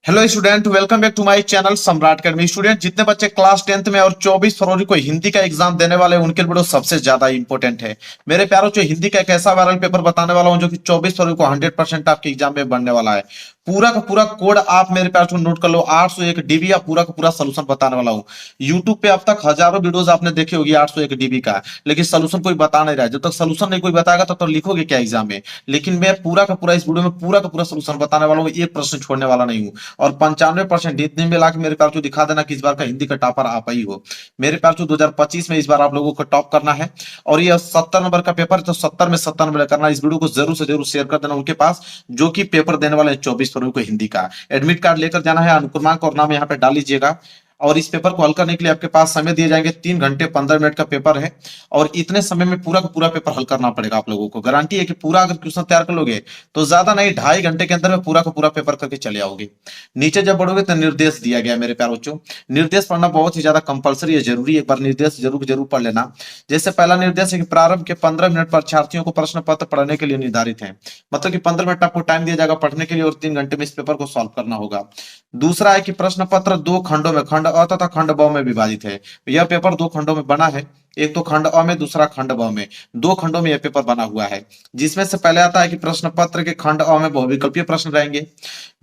Hello student, welcome back to my channel Samrat academy. Student, जितने बच्चे class 10th में और 24 फरवरी को हिंदी का एग्जाम देने वाले हैं उनके लिए वीडियो सबसे ज्यादा इंपॉर्टेंट है। मेरे प्यारों, जो हिंदी का एक ऐसा वायरल पेपर बताने वाला हूं जो कि 24 फरवरी को 100% आपके एग्जाम में बनने वाला है। पूरा का पूरा कोड आप मेरे प्यार को नोट कर लो। 801 डीबी या पूरा का पूरा सोल्यूशन बताने वाला हूं। यूट्यूब पे अब तक हजारों वीडियोस आपने देखी होगी 801 डीबी का, लेकिन सोल्यूशन कोई बता नहीं रहा है। जब तक सोल्यूशन नहीं कोई बताएगा तब तक लिखोगे क्या एग्जाम में। लेकिन मैं पूरा का पूरा इस वीडियो में पूरा का पूरा सोल्यूशन बताने वाला हूँ, एक प्रश्न छोड़ने वाला नहीं हूँ। और 95% इतने मिला के मेरे प्यार को दिखा देना कि इस बार का हिंदी का टॉपर आप ही हो। मेरे प्यार को 2025 में इस बार आप लोगों को टॉप करना है। और ये 70 नंबर का पेपर है, तो 70 में 70 नंबर करना। इस वीडियो को जरूर से जरूर शेयर कर देना उनके पास जो कि पेपर देने वाले हैं 24 फरवरी को हिंदी का। एडमिट कार्ड लेकर जाना है, अनुक्रमांक और नाम यहाँ पे डाल लीजिएगा। और इस पेपर को हल करने के लिए आपके पास समय दिए जाएंगे, 3 घंटे 15 मिनट का पेपर है। और इतने समय में पूरा का पूरा पेपर हल करना पड़ेगा आप लोगों को। गारंटी है कि पूरा अगर क्वेश्चन तैयार कर लोगे तो ज्यादा नहीं, 2.5 घंटे के अंदर में पूरा का पूरा पेपर करके चले आओगे। नीचे जब बढ़ोगे तो निर्देश दिया गया है मेरे प्यारे बच्चों। निर्देश पढ़ना बहुत ही ज्यादा कंपलसरी है, जरूरी है। एक बार निर्देश जरूर जरूर पढ़ लेना। जैसे पहला निर्देश है कि प्रारंभ के 15 मिनट परीक्षार्थियों को प्रश्न पत्र पढ़ने के लिए निर्धारित है। मतलब कि 15 मिनट आपको टाइम दिया जाएगा पढ़ने के लिए और 3 घंटे में इस पेपर को सॉल्व करना होगा। दूसरा है कि प्रश्न पत्र 2 खंडों में, खंड अ तथा खंड ब में विभाजित है। यह पेपर 2 खंडों में बना है। एक तो खंड अ में, दूसरा खंड ब में। 2 खंडों में यह पेपर बना हुआ है। जिसमें से पहले आता है कि प्रश्न पत्र के खंड अ में बहुविकल्पीय प्रश्न रहेंगे,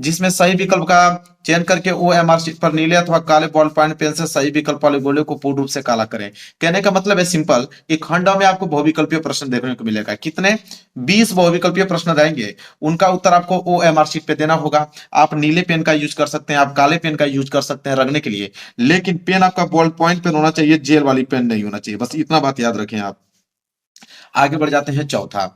जिसमें सही विकल्प का चयन करके ओएमआर शीट पर नीले अथवा काले बॉल पॉइंट पेन से सही विकल्प वाले गोले को पूर्ण रूप से काला करें। कहने का मतलब है सिंपल कि खंड में आपको बहुविकल्पीय प्रश्न देखने को मिलेगा। कितने? 20 बहुविकल्पीय प्रश्न रहेंगे। उनका उत्तर आपको ओएमआर शीट पे देना होगा। आप नीले पेन का यूज कर सकते हैं, आप काले पेन का यूज कर सकते हैं रगने के लिए, लेकिन पेन आपका बॉल पॉइंट पेन होना चाहिए, जेल वाली पेन नहीं होना चाहिए। बस इतना बात याद रखें आप। आगे बढ़ जाते हैं। चौथा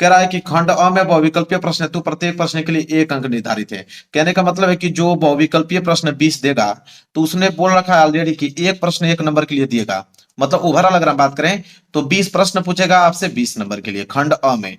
कह रहा है कि खंड अ में बहुविकल्पीय प्रश्न है तो प्रत्येक प्रश्न के लिए 1 अंक निर्धारित है। कहने का मतलब है कि जो बहुविकल्पीय प्रश्न 20 देगा तो उसने बोल रखा है ऑलरेडी कि एक प्रश्न 1 नंबर के लिए दिएगा। मतलब ओवरऑल अगर हम बात करें तो 20 प्रश्न पूछेगा आपसे 20 नंबर के लिए खंड अ में।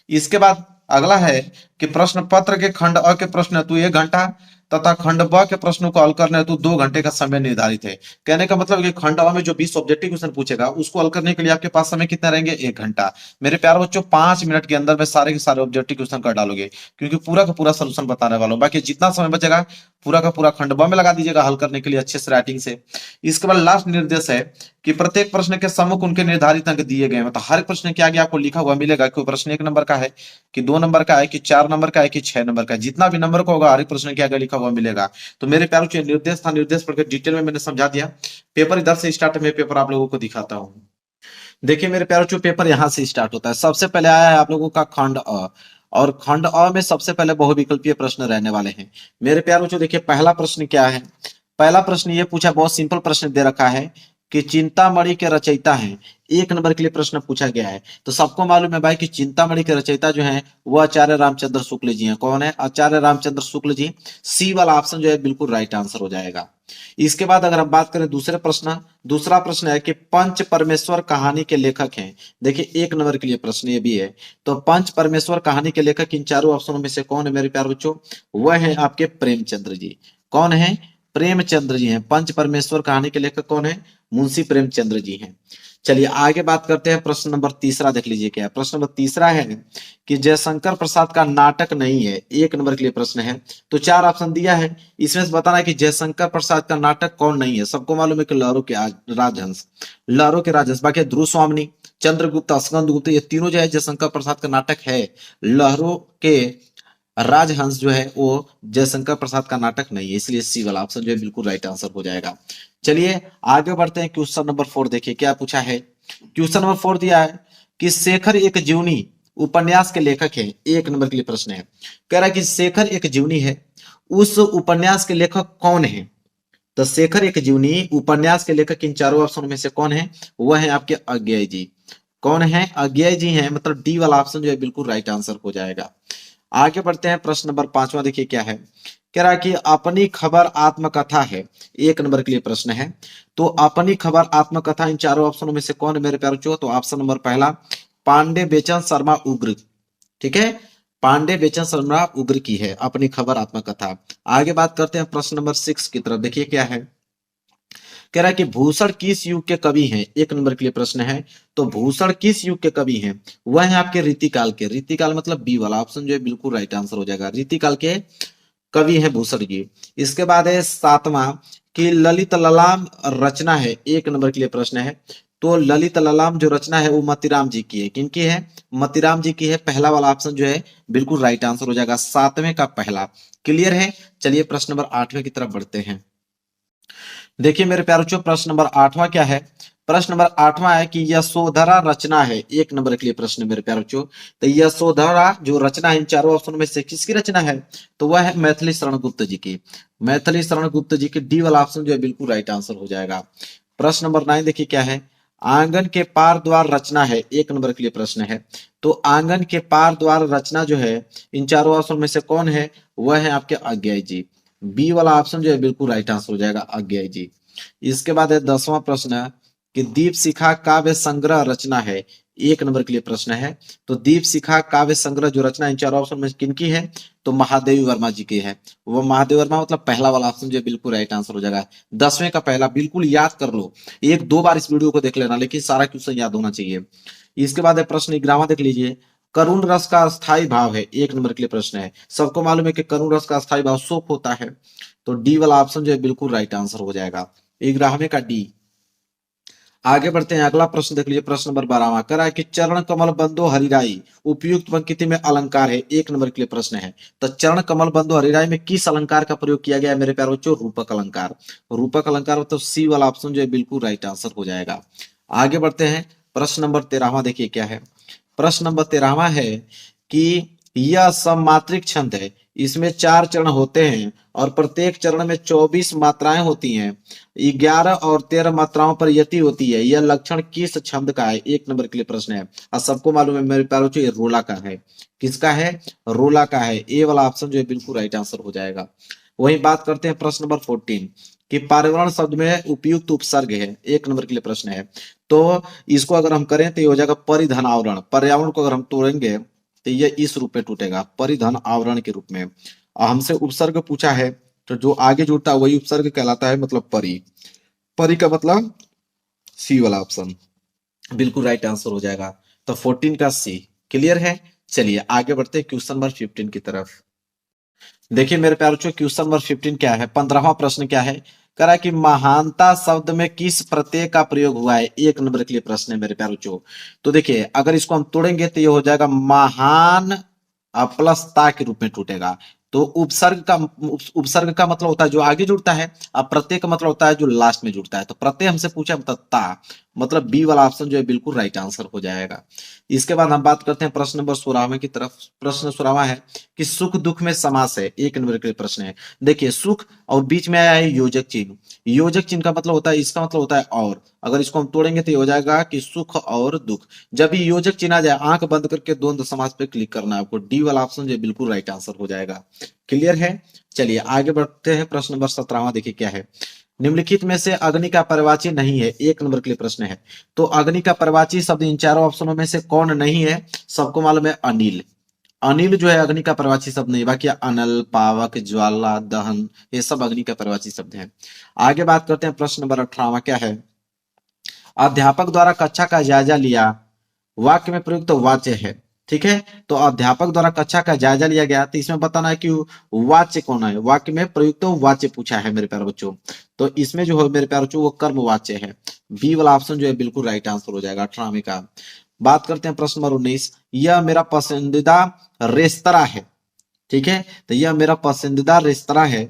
इसके बाद अगला है कि प्रश्न पत्र के खंड अ के प्रश्न हेतु 1 घंटा तथा खंड ब के प्रश्नों को हल करने हेतु 2 घंटे का समय निर्धारित है। कहने का मतलब कि खंड अ में जो 20 ऑब्जेक्टिव क्वेश्चन पूछेगा उसको हल करने के लिए आपके पास समय कितना रहेंगे? 1 घंटा। मेरे प्यारे बच्चों, 5 मिनट के अंदर में सारे के सारे ऑब्जेक्टिव क्वेश्चन कर डालोगे, क्योंकि पूरा का पूरा सोल्यूशन बताने वाला हूं। बाकी जितना समय बचेगा पूरा का पूरा खंड ब में लगा दीजिएगा हल करने के लिए अच्छे से राइटिंग से। इसके बाद लास्ट निर्देश है कि प्रत्येक प्रश्न के सम्मुख उनके निर्धारित अंक दिए गए हैं। मतलब हर प्रश्न के आगे आपको लिखा हुआ मिलेगा कि वो प्रश्न 1 नंबर का है कि 2 नंबर का है कि 4 नंबर का है कि 6 नंबर का है। जितना भी नंबर का होगा हर एक प्रश्न के आगे लिखा हुआ मिलेगा। तो मेरे प्यारों, जो निर्देश था निर्देश पढ़कर डिटेल में मैंने समझा दिया। पेपर इधर से स्टार्ट, में पेपर आप लोगों को दिखाता हूँ। देखिए मेरे प्यारों, जो पेपर यहाँ से स्टार्ट होता है, सबसे पहले आया है आप लोगों का खंड अ। और खंड अ में सबसे पहले बहुविकल्पीय प्रश्न रहने वाले हैं। मेरे प्यारों, जो देखिए पहला प्रश्न क्या है। पहला प्रश्न ये पूछा, बहुत सिंपल प्रश्न दे रखा है कि चिंतामणि के रचयिता हैं। 1 नंबर के लिए प्रश्न पूछा गया है। तो सबको मालूम है भाई कि चिंतामणि के रचयिता जो है वो आचार्य रामचंद्र शुक्ल जी हैं। कौन है? आचार्य रामचंद्र शुक्ल जी। सी वाला ऑप्शन जो है बिल्कुल राइट आंसर हो जाएगा। इसके बाद अगर हम बात करें दूसरे प्रश्न, दूसरा प्रश्न है कि पंच परमेश्वर कहानी के लेखक हैं। देखिए 1 नंबर के लिए प्रश्न ये भी है। तो पंच परमेश्वर कहानी के लेखक इन चारों ऑप्शनों में से कौन है मेरे प्यारे बच्चों? वह है आपके प्रेमचंद्र जी। कौन है? प्रेमचंद्र जी हैं। पंच परमेश्वर कहानी के लेखक कौन है? मुंशी प्रेमचंद्र जी हैं। चलिए आगे बात करते हैं। प्रश्न नंबर तीसरा देख लीजिए क्या है। प्रश्न नंबर तीसरा है कि जयशंकर प्रसाद का नाटक नहीं है। 1 नंबर के लिए प्रश्न है। तो 4 ऑप्शन दिया है, इसमें से बताना है कि जयशंकर प्रसाद का नाटक कौन नहीं है। सबको मालूम है कि लहरों के राजहंस, लहरों के राजहंस। बाकी ध्रुव स्वामिनी, चंद्रगुप्त, स्कंद गुप्त, ये तीनों जो है जयशंकर प्रसाद का नाटक है। लहरों के राजहंस जो है वो जयशंकर प्रसाद का नाटक नहीं है, इसलिए सी वाला ऑप्शन जो है बिल्कुल राइट आंसर हो जाएगा। चलिए आगे बढ़ते हैं। क्वेश्चन नंबर 4 देखिए क्या पूछा है। क्वेश्चन नंबर 4 दिया है कि शेखर एक जीवनी उपन्यास के लेखक हैं। 1 नंबर के लिए प्रश्न है। कह रहा है कि शेखर एक जीवनी है, उस उपन्यास के लेखक कौन है? तो शेखर एक जीवनी उपन्यास के लेखक इन चारों ऑप्शन में से कौन है? वह है आपके अज्ञेय जी। कौन है? अज्ञेय जी हैं। मतलब डी वाला ऑप्शन जो है बिल्कुल राइट आंसर हो जाएगा। आगे बढ़ते हैं। प्रश्न नंबर 5वां देखिए क्या है। कह रहा है कि अपनी खबर आत्मकथा है। 1 नंबर के लिए प्रश्न है। तो अपनी खबर आत्मकथा इन चारों ऑप्शनों में से कौन है मेरे प्यारे बच्चों? तो ऑप्शन नंबर पहला पांडे बेचन शर्मा उग्र। ठीक है, पांडे बेचन शर्मा उग्र की है अपनी खबर आत्मकथा। आगे बात करते हैं प्रश्न नंबर 6 की तरफ। देखिए क्या है। कह रहा है कि भूषण किस युग के कवि हैं? 1 नंबर के लिए प्रश्न है। तो भूषण किस युग के कवि हैं? वह है आपके रीतिकाल के। रीतिकाल मतलब बी वाला ऑप्शन जो है बिल्कुल राइट आंसर हो जाएगा। रीतिकाल के कवि है भूषण जी। इसके बाद है 7वां कि ललित ललाम रचना है, 1 नंबर के लिए प्रश्न है। तो ललित ललाम जो रचना है वो मतीराम जी की है। किनकी है? मतीराम जी की है। पहला वाला ऑप्शन जो है बिल्कुल राइट आंसर हो जाएगा, 7वें का पहला। क्लियर है? चलिए प्रश्न नंबर 8वें की तरफ बढ़ते हैं। देखिए मेरे प्यारे बच्चों, प्रश्न नंबर 8वां क्या है? प्रश्न नंबर 8वां है कि यशोधरा रचना है, 1 नंबर के लिए प्रश्न है मेरे प्यारे बच्चों। तो यशोधरा जो रचना है इन चारों ऑप्शन में से किसकी रचना है? तो वह है मैथिली शरण गुप्त जी की। मैथिली शरण गुप्त जी की, डी वाला ऑप्शन जो है बिल्कुल राइट आंसर हो जाएगा। प्रश्न नंबर 9 देखिए क्या है? आंगन के पार द्वार रचना है, 1 नंबर के लिए प्रश्न है। तो आंगन के पार द्वार रचना जो है इन चारों ऑप्शन में से कौन है? वह है आपके अज्ञेय जी। बी वाला ऑप्शन जो है बिल्कुल राइट आंसर हो जाएगा, अज्ञेय जी। इसके बाद है 10वां प्रश्न कि दीप शिखा काव्य संग्रह रचना है, 1 नंबर के लिए प्रश्न है। तो दीप शिखा काव्य संग्रह जो रचना इन चारों ऑप्शन में किनकी है? तो महादेवी वर्मा जी की है। वो महादेवी वर्मा मतलब पहला वाला ऑप्शन जो है बिल्कुल राइट आंसर हो जाएगा। 10वें का पहला, बिल्कुल याद कर लो, 1-2 बार इस वीडियो को देख लेना, लेकिन सारा क्वेश्चन याद होना चाहिए। इसके बाद है प्रश्न 11वां देख लीजिए। करुण रस का स्थायी भाव है, 1 नंबर के लिए प्रश्न है। सबको मालूम है कि करुण रस का स्थायी भाव शोक होता है। तो डी वाला ऑप्शन जो है बिल्कुल राइट आंसर हो जाएगा, 11वें का डी। आगे बढ़ते हैं, अगला प्रश्न देख लीजिए। प्रश्न नंबर 12वां कह रहा है कि चरण कमल बंदो हरिराई उपयुक्त पंक्ति में अलंकार है, 1 नंबर के लिए प्रश्न है। तो चरण कमल बंदो हरिराई में किस अलंकार का प्रयोग किया गया है मेरे प्यारे बच्चों? रूपक अलंकार। रूपक अलंकार मतलब सी वाला ऑप्शन जो है बिल्कुल राइट आंसर हो जाएगा। आगे बढ़ते हैं, प्रश्न नंबर 13वां देखिए क्या है? प्रश्न नंबर 13वां है कि यह सममात्रिक छंद है, इसमें 4 चरण होते हैं और प्रत्येक चरण में 24 मात्राएं होती हैं। 11 और 13 मात्राओं पर यति होती है। यह लक्षण किस छंद का है? 1 नंबर के लिए प्रश्न है। और सबको मालूम है मेरे प्यारे बच्चों, ये रोला का है। किसका है? रोला का है। ए वाला ऑप्शन जो है बिल्कुल राइट आंसर हो जाएगा। वही बात करते हैं प्रश्न नंबर 14 कि पर्यावरण शब्द में उपयुक्त उपसर्ग है, 1 नंबर के लिए प्रश्न है। तो इसको अगर हम करें तो ये हो जाएगा परिधन आवरण। पर्यावरण को अगर हम तोड़ेंगे तो ये इस रूप में टूटेगा, परिधन आवरण के रूप में। और हमसे उपसर्ग पूछा है, तो जो आगे जुड़ता है वही उपसर्ग कहलाता है, मतलब परि। परि का मतलब सी वाला ऑप्शन बिल्कुल राइट आंसर हो जाएगा। तो 14 का सी। क्लियर है? चलिए आगे बढ़ते हैं क्वेश्चन नंबर 15 की तरफ। देखिए मेरे प्यारे बच्चों, क्वेश्चन नंबर 15 क्या है? 15वां प्रश्न क्या है? कह रहा है कि महानता शब्द में किस प्रत्यय का प्रयोग हुआ है? 1 नंबर के लिए प्रश्न है मेरे प्यारे बच्चों। तो देखिए अगर इसको हम तोड़ेंगे तो ये हो जाएगा महान प्लस ता के रूप में टूटेगा। तो उपसर्ग का मतलब होता है जो आगे जुड़ता है, और प्रत्यय का मतलब होता है जो लास्ट में जुड़ता है। तो प्रत्यय हमसे पूछा मतलब ता, मतलब बी वाला ऑप्शन जो है बिल्कुल राइट आंसर हो जाएगा। इसके बाद हम बात करते हैं प्रश्न नंबर 16वें की तरफ। प्रश्न 16वां है कि सुख दुख में समास है, 1 नंबर के लिए प्रश्न है। देखिए सुख और बीच में आया है योजक चिन्ह। योजक चिन्ह का मतलब होता है, इसका मतलब होता है और। अगर इसको हम तोड़ेंगे तो ये हो जाएगा कि सुख और दुख। जब भी योजक चिन्ह आ जाए, आंख बंद करके द्वंद्व समास पे क्लिक करना है आपको। डी वाला ऑप्शन जो बिल्कुल राइट आंसर हो जाएगा। क्लियर है? चलिए आगे बढ़ते हैं, प्रश्न नंबर 17वां देखिए क्या है? निम्नलिखित में से अग्नि का पर्यायवाची नहीं है, 1 नंबर के लिए प्रश्न है। तो अग्नि का पर्यायवाची शब्द इन चारों ऑप्शनों में से कौन नहीं है? सबको मालूम है अनिल। अनिल जो है अग्नि का पर्यायवाची शब्द नहीं, बाकी अनल, पावक, ज्वाला, दहन, ये सब अग्नि का पर्यायवाची शब्द है। आगे बात करते हैं, प्रश्न नंबर 18वां क्या है? अध्यापक द्वारा कक्षा का जायजा लिया, वाक्य में प्रयुक्त वाच्य है। ठीक है, तो अध्यापक द्वारा कक्षा का जायजा लिया गया, तो इसमें बताना है कि वाच्य कौन है। वाक्य में प्रयुक्त वाच्य पूछा है मेरे प्यारे बच्चों। तो इसमें जो है मेरे प्यारे बच्चों वो कर्म वाच्य है। बी वाला ऑप्शन जो है बिल्कुल राइट आंसर हो जाएगा, 18वें का। बात करते हैं प्रश्न नंबर 19, यह मेरा पसंदीदा रेस्तरा है। ठीक है, तो यह मेरा पसंदीदा रेस्तरा है।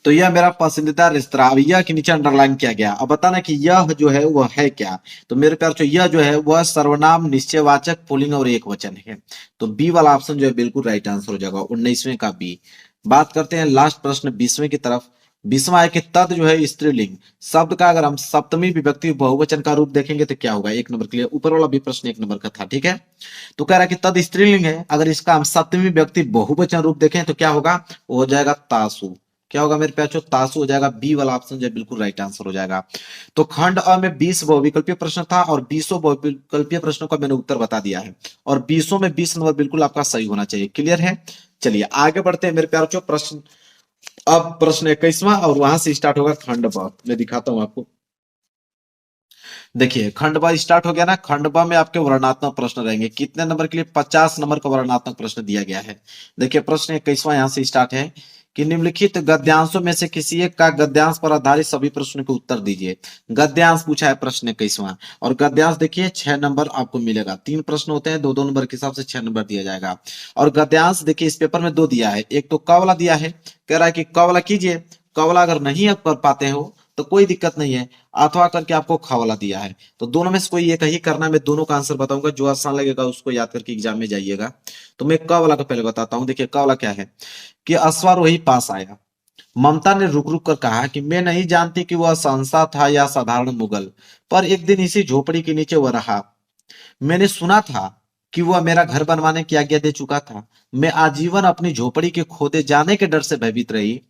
तो यह मेरा पसंदीदा रेस्तरा, अब यह के नीचे अंडरलाइन किया गया। अब बताना कि यह जो है वह है क्या? तो मेरे प्यार जो यह जो है वह सर्वनाम, निश्चयवाचक, पुल्लिंग और एक वचन है। तो बी वाला ऑप्शन जो है बिल्कुल राइट आंसर हो जाएगा, 19वें का बी। बात करते हैं लास्ट प्रश्न 20वें की तरफ। 20वां है कि तद जो है स्त्रीलिंग शब्द का अगर हम सप्तमी विभक्ति बहुवचन का रूप देखेंगे तो क्या होगा? 1 नंबर के लिए ऊपर वाला भी प्रश्न 1 नंबर का था। ठीक है, तो कह रहा है कि तद स्त्रीलिंग है, अगर इसका हम सप्तमी विभक्ति बहुवचन रूप देखें तो क्या होगा? वो हो जाएगा तासु। क्या होगा मेरे प्यारे? तासु हो जाएगा। बी वाला ऑप्शन जो है बिल्कुल राइट आंसर हो जाएगा। तो खंड अ में 20 बहुविकल्पीय प्रश्न था और 20 बहुविकल्पीय प्रश्नों का मैंने उत्तर बता दिया है, और 20 में 20 नंबर बिल्कुल आपका सही होना चाहिए। क्लियर है? चलिए आगे बढ़ते हैं मेरे प्यारे प्रश्न। अब प्रश्न 21वां और वहां से स्टार्ट होगा खंड ब। मैं दिखाता हूं आपको। देखिए खंड ब स्टार्ट हो गया ना। खंड ब में आपके वर्णनात्मक प्रश्न रहेंगे। कितने नंबर के लिए? 50 नंबर का वर्णनात्मक प्रश्न दिया गया है। देखिए प्रश्न 21वां यहां से स्टार्ट है कि निम्नलिखित गद्यांशों में से किसी एक का गद्यांश पर आधारित सभी प्रश्नों के उत्तर दीजिए। गद्यांश पूछा है प्रश्न 21वां। और गद्यांश देखिए 6 नंबर आपको मिलेगा। 3 प्रश्न होते हैं, 2-2 नंबर के हिसाब से 6 नंबर दिया जाएगा। और गद्यांश देखिए इस पेपर में 2 दिया है। एक तो क वाला दिया है, कह रहा है कि क वाला कीजिए। क वाला अगर नहीं आप कर पाते हो तो कोई दिक्कत नहीं है, अथवा करके आपको ख वाला दिया है। तो दोनों में से कोई एक ही करना है। मैं दोनों का आंसर बताऊंगा, जो आसान लगेगा उसको याद करके एग्जाम में जाइएगा। तो मैं क वाला का पहले बताता हूं। देखिए क वाला क्या है कि अश्वारोही पास आया। ममता ने रुक रुक कर कहा कि मैं नहीं जानती कि वह शहंशाह था या साधारण मुगल, पर एक दिन इसी झोपड़ी के नीचे वह रहा। मैंने सुना था कि वह मेरा घर बनवाने की आज्ञा दे चुका था। मैं आजीवन अपनी झोपड़ी के खोदे जाने के डर से भयभीत रही।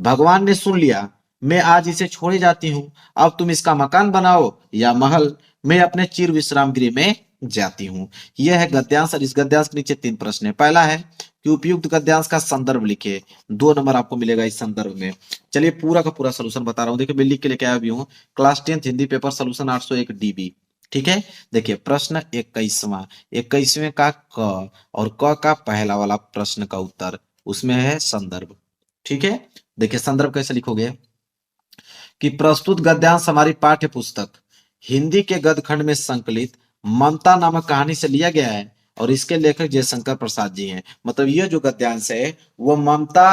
भगवान ने सुन लिया। मैं आज इसे छोड़े जाती हूँ। अब तुम इसका मकान बनाओ या महल, मैं अपने चिर विश्राम गृह में जाती हूँ। यह है गद्यांश। और इस गद्यांश के नीचे 3 प्रश्न है। पहला है कि उपयुक्त गद्यांश का संदर्भ लिखे। 2 नंबर आपको मिलेगा इस संदर्भ में। चलिए पूरा का पूरा सोल्यूशन बता रहा हूँ। देखिए मैं लिख के लेके आया भी हूँ। Class 10 Hindi paper solution 801 DB। ठीक है। देखिए प्रश्न 21वां, 21वें का क और क का पहला वाला प्रश्न का उत्तर, उसमें है संदर्भ। ठीक है। देखिए संदर्भ कैसे लिखोगे कि प्रस्तुत गद्यांश हमारी पाठ्य पुस्तक हिंदी के गद्यखंड में संकलित ममता नामक कहानी से लिया गया है और इसके लेखक जयशंकर प्रसाद जी हैं। मतलब यह जो गद्यांश है वो ममता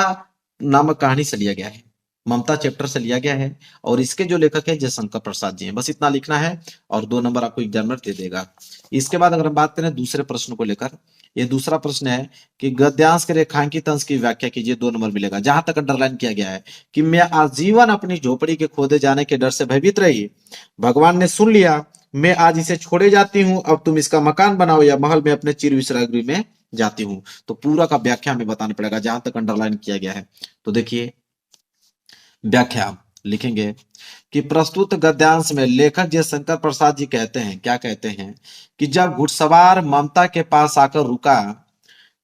नामक कहानी से लिया गया है, ममता चैप्टर से लिया गया है और इसके जो लेखक है जयशंकर प्रसाद जी हैं। बस इतना लिखना है और 2 नंबर आपको एग्जामिनर दे देगा। इसके बाद अगर हम बात करें दूसरे प्रश्न को लेकर, ये दूसरा प्रश्न है कि गद्यांश के रेखांकित अंश की व्याख्या कीजिए। 2 नंबर मिलेगा। जहां तक अंडरलाइन किया गया है कि मैं आजीवन अपनी झोपड़ी के खोदे जाने के डर से भयभीत रही। भगवान ने सुन लिया। मैं आज इसे छोड़े जाती हूँ। अब तुम इसका मकान बनाओ या महल में अपने चिर विश्राम गृह में जाती हूँ। तो पूरा का व्याख्या में बताना पड़ेगा जहां तक अंडरलाइन किया गया है। तो देखिए व्याख्या लिखेंगे कि प्रस्तुत गद्यांश में लेखक जयशंकर प्रसाद जी कहते हैं, क्या कहते हैं कि जब घुड़सवार ममता के पास आकर रुका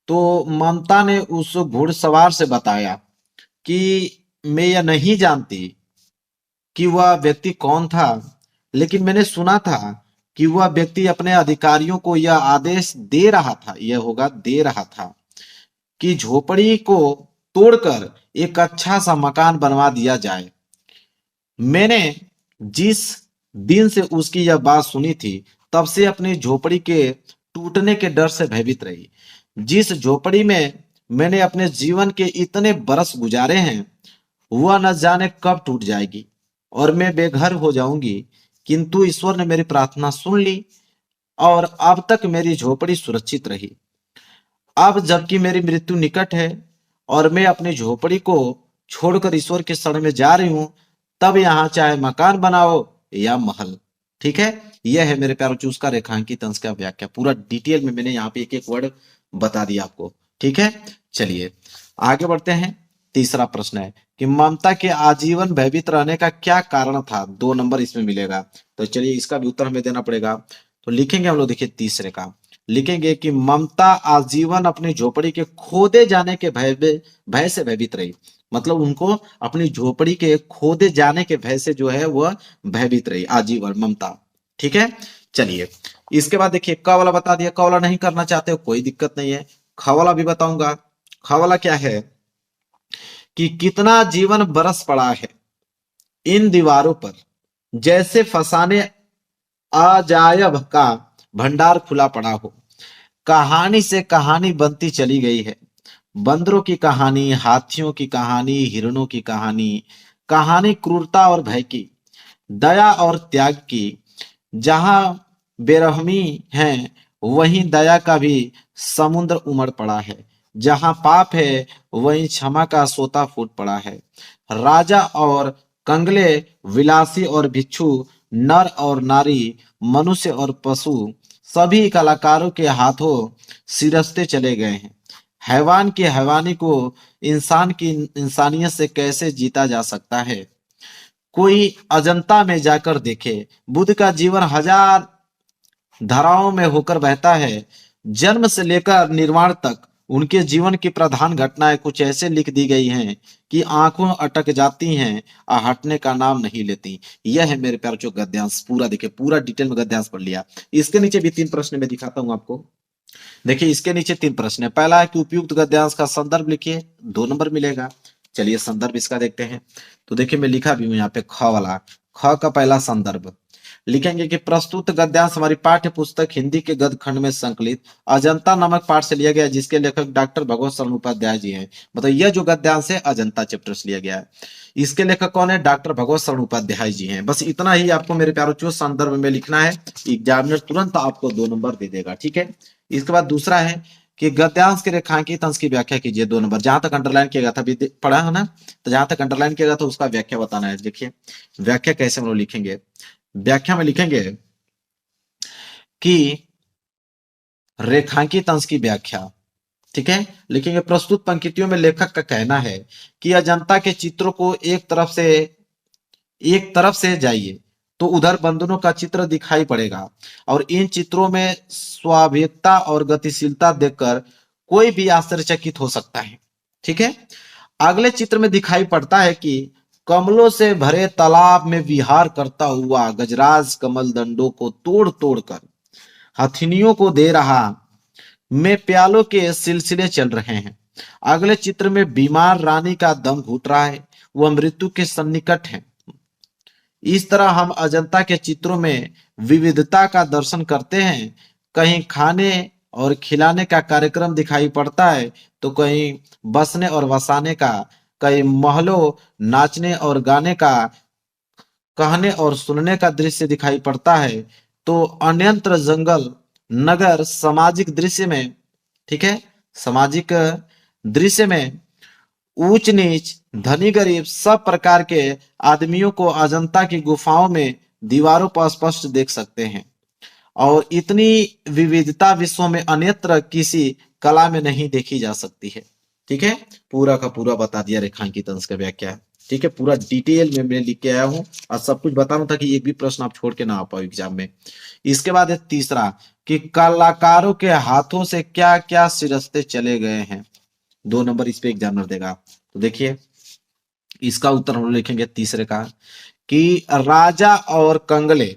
तो ममता ने उस घुड़सवार से बताया कि मैं यह नहीं जानती कि वह व्यक्ति कौन था, लेकिन मैंने सुना था कि वह व्यक्ति अपने अधिकारियों को यह आदेश दे रहा था, यह होगा दे रहा था, कि झोपड़ी को तोड़कर एक अच्छा सा मकान बनवा दिया जाए। मैंने जिस दिन से उसकी यह बात सुनी थी तब से अपनी झोपड़ी के टूटने के डर से भयभीत रही। जिस झोपड़ी में मैंने अपने जीवन के इतने बरस गुजारे हैं वह न जाने कब टूट जाएगी और मैं बेघर हो जाऊंगी, किंतु ईश्वर ने मेरी प्रार्थना सुन ली और अब तक मेरी झोपड़ी सुरक्षित रही। अब जबकि मेरी मृत्यु निकट है और मैं अपनी झोपड़ी को छोड़कर ईश्वर के शरण में जा रही हूं, तब यहां चाहे मकान बनाओ या महल। ठीक है। यह है मेरे प्यारों चूज का रेखांकित अंश का व्याख्या। पूरा डिटेल में मैंने यहाँ पे एक एक वर्ड बता दिया आपको। ठीक है। चलिए आगे बढ़ते हैं। तीसरा प्रश्न है कि ममता के आजीवन भयभीत रहने का क्या कारण था। 2 नंबर इसमें मिलेगा। तो चलिए इसका भी उत्तर हमें देना पड़ेगा। तो लिखेंगे हम लोग, देखिए तीसरे का लिखेंगे कि ममता आजीवन अपनी झोपड़ी के खोदे जाने के भय से भयभीत रही। मतलब उनको अपनी झोपड़ी के खोदे जाने के भय से जो है वह भयभीत रही आजीवन ममता। ठीक है। चलिए इसके बाद देखिए क वाला बता दिया। क वाला नहीं करना चाहते हो कोई दिक्कत नहीं है, ख वाला भी बताऊंगा। ख वाला क्या है कि कितना जीवन बरस पड़ा है इन दीवारों पर, जैसे फसाने अजायब का भंडार खुला पड़ा हो। कहानी से कहानी बनती चली गई है। बंदरों की कहानी, हाथियों की कहानी, हिरणों की कहानी, कहानी क्रूरता और भय की, दया और त्याग की। जहां बेरहमी है वहीं दया का भी समुद्र उमड़ पड़ा है। जहां पाप है वहीं क्षमा का सोता फूट पड़ा है। राजा और कंगले, विलासी और भिक्षु, नर और नारी, मनुष्य और पशु, सभी कलाकारों के हाथों सिरसते चले गए हैं। हैवान की हैवानी को इंसान की इंसानियत से कैसे जीता जा सकता है। कोई अजंता में जाकर देखे। बुद्ध का जीवन हजार धाराओं में होकर बहता है। जन्म से लेकर निर्वाण तक उनके जीवन की प्रधान घटनाएं कुछ ऐसे लिख दी गई हैं कि आंखों अटक जाती हैं और हटने का नाम नहीं लेती। यह है मेरे प्यारे जो गद्यांश। पूरा देखिए, पूरा डिटेल में गद्यांश पढ़ लिया। इसके नीचे भी 3 प्रश्न मैं दिखाता हूं आपको। देखिए इसके नीचे 3 प्रश्न है। पहला है कि उपयुक्त गद्यांश का संदर्भ लिखिए, 2 नंबर मिलेगा। चलिए संदर्भ इसका देखते हैं। तो देखिए मैं लिखा भी हूं यहाँ पे ख वाला, ख का पहला संदर्भ लिखेंगे कि प्रस्तुत गद्यांश हमारी पाठ्य पुस्तक हिंदी के गद्य खंड में संकलित अजंता नामक पाठ से लिया गया है, जिसके लेखक डॉक्टर भगवत शरण उपाध्याय जी हैं। मतलब यह जो गद्यांश है अजंता चैप्टर से लिया गया है। इसके लेखक कौन है? डॉक्टर भगवत शरण उपाध्याय जी हैं। बस इतना ही आपको मेरे प्यारे बच्चों संदर्भ में लिखना है। एग्जामिनर तुरंत आपको 2 नंबर दे देगा, ठीक है। इसके बाद दूसरा है कि गद्यांश के रेखांकित अंश की व्याख्या कीजिए, 2 नंबर। जहां तक अंडरलाइन किया गया था अभी पढ़ा है ना, तो जहां तक अंडरलाइन किया गया था उसका व्याख्या बताना है। देखिए व्याख्या कैसे हम लोग लिखेंगे। व्याख्या में लिखेंगे कि रेखांकित अंश की व्याख्या, ठीक है। लिखेंगे प्रस्तुत पंक्तियों में लेखक का कहना है कि अजंता के चित्रों को एक तरफ से जाइए तो उधर बंधनों का चित्र दिखाई पड़ेगा और इन चित्रों में स्वाभाविकता और गतिशीलता देखकर कोई भी आश्चर्यचकित हो सकता है, ठीक है। अगले चित्र में दिखाई पड़ता है कि कमलों से भरे तालाब में विहार करता हुआ गजराज कमल दंडों को तोड़ तोड़ कर हथिनियों को दे रहा में प्यालों के सिलसिले चल रहे हैं। अगले चित्र में बीमार रानी का दम घुट रहा है, वह मृत्यु के सन्निकट है। इस तरह हम अजंता के चित्रों में विविधता का दर्शन करते हैं। कहीं खाने और खिलाने का कार्यक्रम दिखाई पड़ता है तो कहीं बसने और वसाने का, कहीं महलों नाचने और गाने का, कहने और सुनने का दृश्य दिखाई पड़ता है तो अन्यत्र जंगल नगर सामाजिक दृश्य में, ठीक है, सामाजिक दृश्य में ऊंच नीच धनी गरीब सब प्रकार के आदमियों को अजंता की गुफाओं में दीवारों पर स्पष्ट देख सकते हैं और इतनी विविधता विश्व में अन्यत्र किसी कला में नहीं देखी जा सकती है, ठीक है। पूरा का पूरा बता दिया रेखांकित अंश का व्याख्या, ठीक है। पूरा डिटेल में मैं लिख के आया हूं और सब कुछ बता रहा था कि एक भी प्रश्न आप छोड़ के ना आ पाओ एग्जाम में। इसके बाद है तीसरा कि कलाकारों के हाथों से क्या क्या सिरस्ते चले गए हैं, 2 नंबर इस पे एग्जामिनर देगा। तो देखिए इसका उत्तर हम लोग लिखेंगे तीसरे का कि राजा और कंगले,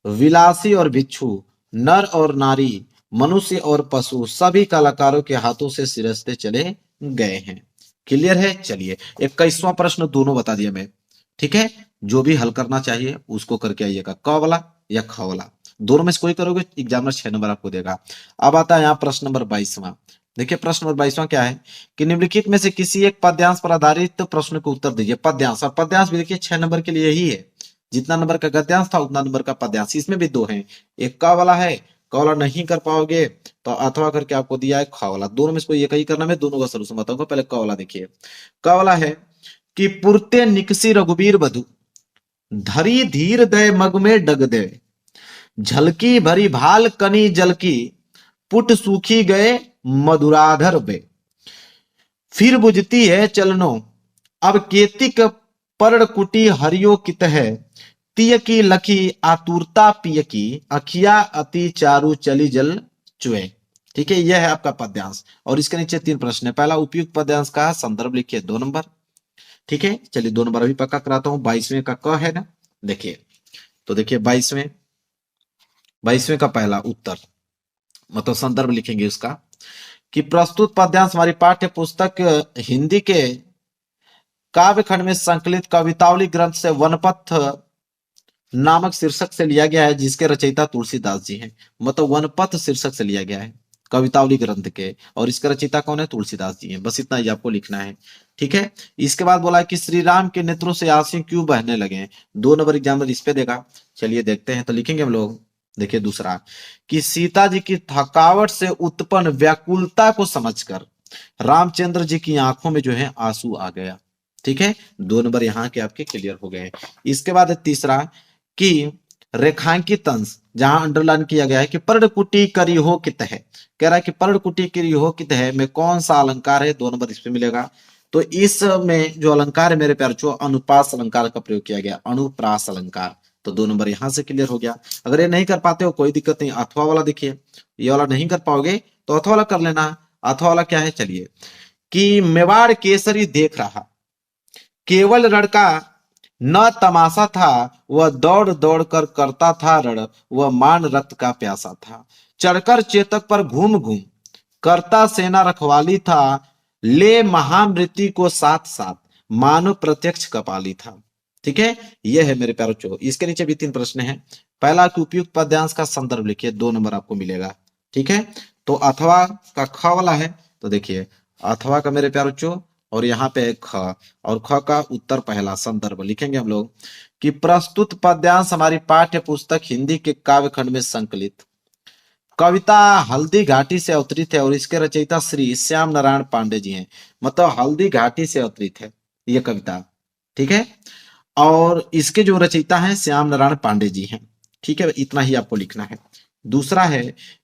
विलासी और भिक्षु, नर और नारी, मनुष्य और पशु सभी कलाकारों के हाथों से सिरस्ते चले गए हैं। क्लियर है। चलिए 21वां प्रश्न दोनों बता दिया मैं, ठीक है। जो भी हल करना चाहिए उसको करके आइएगा, क वाला या ख वाला, दोनों में से कोई करोगे एग्जामिनर 6 नंबर आपको देगा। अब आता है यहाँ प्रश्न नंबर 22वां। देखिए प्रश्न नंबर 22वां क्या है कि निम्नलिखित में से किसी एक पद्यांश पर आधारित प्रश्न को उत्तर दीजिए। पद्यांश, और पद्यांश भी देखिए 6 नंबर के लिए ही है। जितना नंबर का गद्यांश था उतना नंबर का पद्यांश। इसमें भी 2 हैं, एक क वाला है, क वाला नहीं कर पाओगे तो अथवा करके आपको दिया है ख वाला। दोनों में से कोई एक ही करना, मैं दोनों का सलूशन बताऊंगा। पहले क वाला देखिए। क वाला है कि पुरते निकसी रघुबीर बधु, धरी धीर दय मग में डग दे, झलकी भरी भाल कनी जलकी, पुट सूखी गए मधुराधर बे, फिर बुझती है चलनो, अब केतिक पर्ण कुटी हरियो कित है, तिय की लखी आतुरता पिय की, अखिया अति चारु चली जल चुए। ठीक है, यह है आपका पद्यांश। और इसके नीचे 3 प्रश्न है। पहला, उपयुक्त पद्यांश का संदर्भ लिखिए, 2 नंबर। ठीक है, चलिए 2 नंबर अभी पक्का कराता हूं। 22वें का क है ना, देखिए तो देखिए 22वें का पहला उत्तर मतलब संदर्भ लिखेंगे उसका कि प्रस्तुत पद्यांश हमारी पाठ्य पुस्तक हिंदी के काव्य खंड में संकलित कवितावली ग्रंथ से वनपथ नामक शीर्षक से लिया गया है, जिसके रचयिता तुलसीदास जी हैं। मतलब वनपथ शीर्षक से लिया गया है कवितावली ग्रंथ के, और इसका रचयिता कौन है? तुलसीदास जी हैं। बस इतना ही आपको लिखना है। ठीक है, इसके बाद बोला कि श्री राम के नेत्रों से आंसू क्यों बहने लगे। 2 नंबर एग्जामिनर इस पे देगा। चलिए देखते हैं, तो लिखेंगे हम लोग। देखिए दूसरा कि सीता जी की थकावट से उत्पन्न व्याकुलता को समझकर रामचंद्र जी की आंखों में जो है आंसू आ गया। ठीक है, 2 नंबर यहाँ के आपके क्लियर हो गए। इसके बाद तीसरा कि रेखांकित अंश, जहां अंडरलाइन किया गया है कि पर्णकुटी करिहो कित है, कह रहा है कि पर्णकुटी करिहो कित है में कौन सा अलंकार है? 2 नंबर इस पे मिलेगा। तो इसमें जो अलंकार है मेरे प्यारे बच्चों, अनुप्रास अलंकार का प्रयोग किया गया, अनुप्रास अलंकार। तो 2 नंबर यहां से क्लियर हो गया। अगर ये नहीं कर पाते हो कोई दिक्कत नहीं, अथवा वाला देखिए, ये वाला नहीं कर पाओगे तो अथवा वाला कर लेना। अथवा वाला क्या है, चलिए, कि मेवाड़ केसरी देख रहा, केवल लड़का न तमाशा था, वह दौड़ दौड़ कर करता था रण, वह मान रक्त का प्यासा था, चढ़कर चेतक पर घूम घूम करता सेना रखवाली था, ले महामृत्यु को साथ साथ मानो प्रत्यक्ष कपाली था। ठीक है, यह है मेरे प्यारो चो। इसके नीचे भी 3 प्रश्न हैं। पहला कि उपयुक्त पद्यांश का संदर्भ लिखिए, 2 नंबर आपको मिलेगा। ठीक है, तो अथवा का ख वाला है, तो देखिए अथवा का मेरे प्यारो चो, और यहाँ पे है ख, और ख का उत्तर पहला संदर्भ लिखेंगे हम लोग कि प्रस्तुत पद्यांश हमारी पाठ्य पुस्तक हिंदी के काव्य खंड में संकलित कविता हल्दी घाटी से अवतरित है, और इसके रचयिता श्री श्याम नारायण पांडे जी हैं। मतलब हल्दी घाटी से अवतरित है ये कविता। ठीक है, और इसके जो रचयिता हैं श्याम नारायण पांडे जी हैं। ठीक है, इतना ही आपको लिखना है। दूसरा है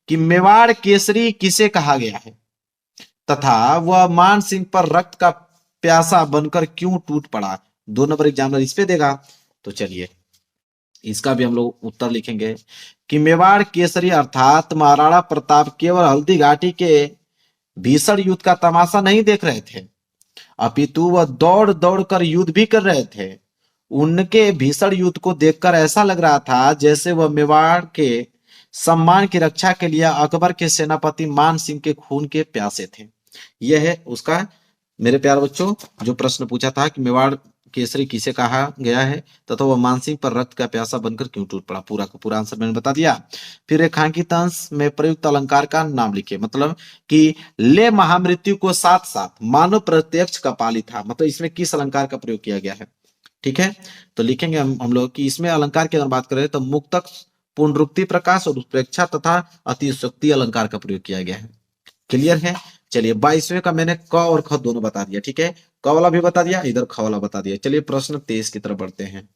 कि मेवाड़ केसरी किसे कहा गया है, तथा वह मान सिंह पर रक्त का प्यासा बनकर क्यों टूट पड़ा। 2 नंबर एग्जामिनर इस पे देगा। तो चलिए इसका भी हम लोग उत्तर लिखेंगे कि मेवाड़ केसरी अर्थात महाराणा प्रताप केवल हल्दी घाटी के भीषण युद्ध का तमाशा नहीं देख रहे थे, अपितु वह दौड़ दौड़ कर युद्ध भी कर रहे थे। उनके भीषण युद्ध को देखकर ऐसा लग रहा था जैसे वह मेवाड़ के सम्मान की रक्षा के लिए अकबर के सेनापति मान सिंह के खून के प्यासे थे। यह है उसका मेरे प्यारे बच्चों जो प्रश्न पूछा था कि मेवाड़ केसरी किसे कहा गया है तथा वह मानसिंह पर रक्त का प्यासा बनकर क्यों टूट पड़ा। पूरा का पूरा आंसर मैंने बता दिया। फिर रेखांकित अंश में प्रयुक्त अलंकार का नाम लिखिए, मतलब कि ले महामृत्यु को साथ साथ मानो प्रत्यक्ष कपाली था, मतलब इसमें किस अलंकार का प्रयोग किया गया है। ठीक है, तो लिखेंगे हम लोग कि इसमें अलंकार की अगर बात करें तो मुक्तक, पुनरुक्ति प्रकाश और उत्प्रेक्षा तथा अतिशयोक्ति अलंकार का प्रयोग किया गया है। क्लियर है। चलिए 22वें का मैंने क और ख दोनों बता दिया। ठीक है, क वाला भी बता दिया, इधर ख वाला बता दिया। चलिए प्रश्न 23 की तरफ बढ़ते हैं।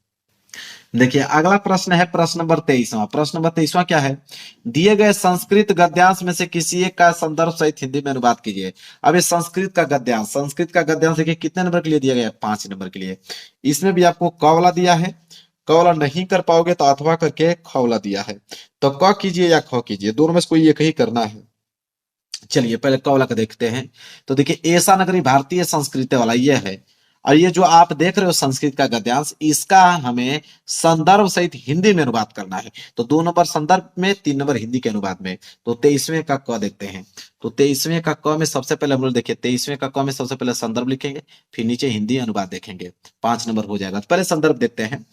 देखिए अगला प्रश्न है प्रश्न नंबर 23वां। प्रश्न नंबर 23वां क्या है, दिए गए संस्कृत गद्यांश में से किसी एक का संदर्भ सहित हिंदी में अनुवाद कीजिए। अब ये संस्कृत का गद्यांश देखिए कितने नंबर के लिए दिया गया है, 5 नंबर के लिए। इसमें भी आपको क वाला दिया है, क वाला नहीं कर पाओगे तो अथवा करके ख वाला दिया है। तो क कीजिए या ख कीजिए, दोनों में से कोई एक ही करना है। चलिए पहले क वाला का देखते हैं। तो देखिए ऐसा नगरी भारतीय संस्कृति वाला ये है, और ये जो आप देख रहे हो संस्कृत का गद्यांश, इसका हमें संदर्भ सहित हिंदी में अनुवाद करना है। तो 2 नंबर संदर्भ में, 3 नंबर हिंदी के अनुवाद में। तो 23वें का क देखते हैं। तो 23वें का क में सबसे पहले हम लोग देखिए 23वें का क में सबसे पहले संदर्भ लिखेंगे, फिर नीचे हिंदी अनुवाद देखेंगे, 5 नंबर हो जाएगा। तो पहले संदर्भ देखते हैं